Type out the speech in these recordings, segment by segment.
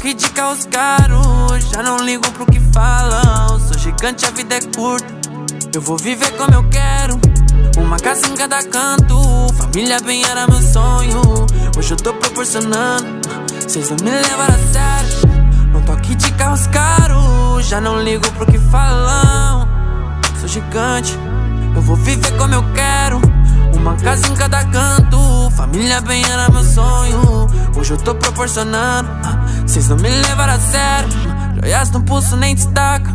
toque de carros caros, já não ligo pro que falam. Sou gigante, a vida é curta, eu vou viver como eu quero. Uma casa em cada canto, família bem era meu sonho. Hoje eu tô proporcionando, cês não me levaram a sério. No toque de carros caros, já não ligo pro que falam. Sou gigante, eu vou viver como eu quero. Uma casa em cada canto, família bem era meu sonho. Hoje eu tô proporcionando, cês não me levaram a sério. Joias no pulso nem destaca,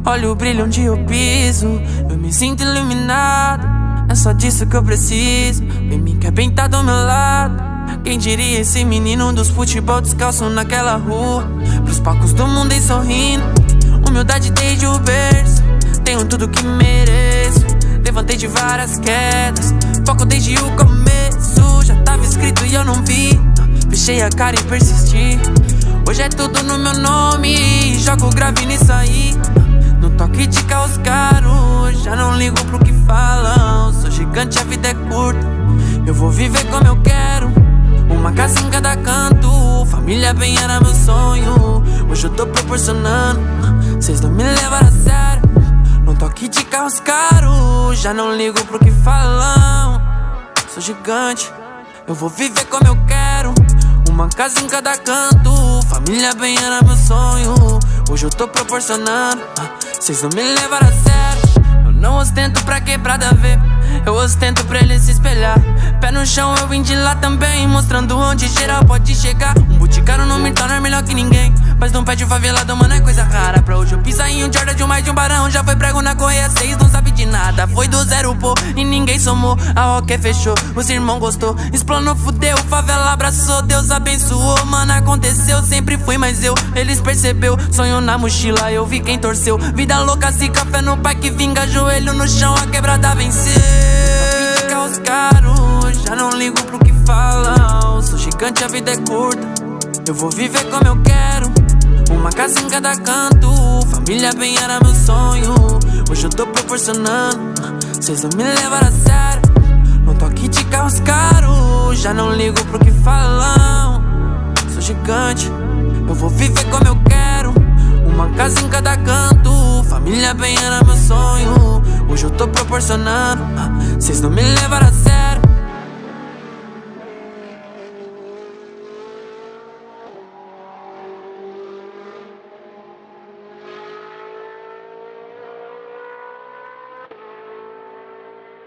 olha o brilho onde eu piso. Eu me sinto iluminado, é só disso que eu preciso. Vem me quer bem tá do meu lado. Quem diria esse menino dos futebol descalço naquela rua, pros palcos do mundo e sorrindo. Humildade desde o berço, tenho tudo que mereço. Levantei de várias quedas, foco desde o começo. Já tava escrito e eu não vi, fechei a cara e persisti. Hoje é tudo no meu nome, jogo grave nisso aí. No toque de carros caros, já não ligo pro que falam. Sou gigante, a vida é curta, eu vou viver como eu quero. Uma casa em cada canto, família bem era meu sonho. Hoje eu tô proporcionando, cês não me levaram a sério. No toque de carros caros, já não ligo pro que falam. Sou gigante, eu vou viver como eu quero. Uma casa em cada canto, família bem era meu sonho. Hoje eu tô proporcionando, cês não me levaram a sério. Eu não ostento pra quebrada ver, eu ostento pra ele se espelhar. Pé no chão eu vim de lá também, mostrando onde geral pode chegar. Um boticário não me torna melhor que ninguém, mas não pede favelado, mano, é coisa rara. Pra hoje eu pisar em um Jordan de um mais de um barão. Já foi prego na correia 6, não sabe de nada. Foi do zero, pô, e ninguém somou. A Roque fechou, os irmãos gostou. Explanou, fudeu, favela abraçou. Deus abençoou, mano, aconteceu. Sempre fui mais eu, eles percebeu. Sonho na mochila, eu vi quem torceu. Vida louca, se café no pai que vinga. Joelho no chão, a quebrada venceu. Toque de carros caros, já não ligo pro que falam. Sou gigante, a vida é curta, eu vou viver como eu quero. Uma casa em cada canto, família bem era meu sonho. Hoje eu tô proporcionando, cês não me levaram a sério. No toque de carros caros, já não ligo pro que falam. Sou gigante, eu vou viver como eu quero. Uma casa em cada canto, família bem era meu sonho. Hoje eu tô proporcionando, cês não me levaram a sério.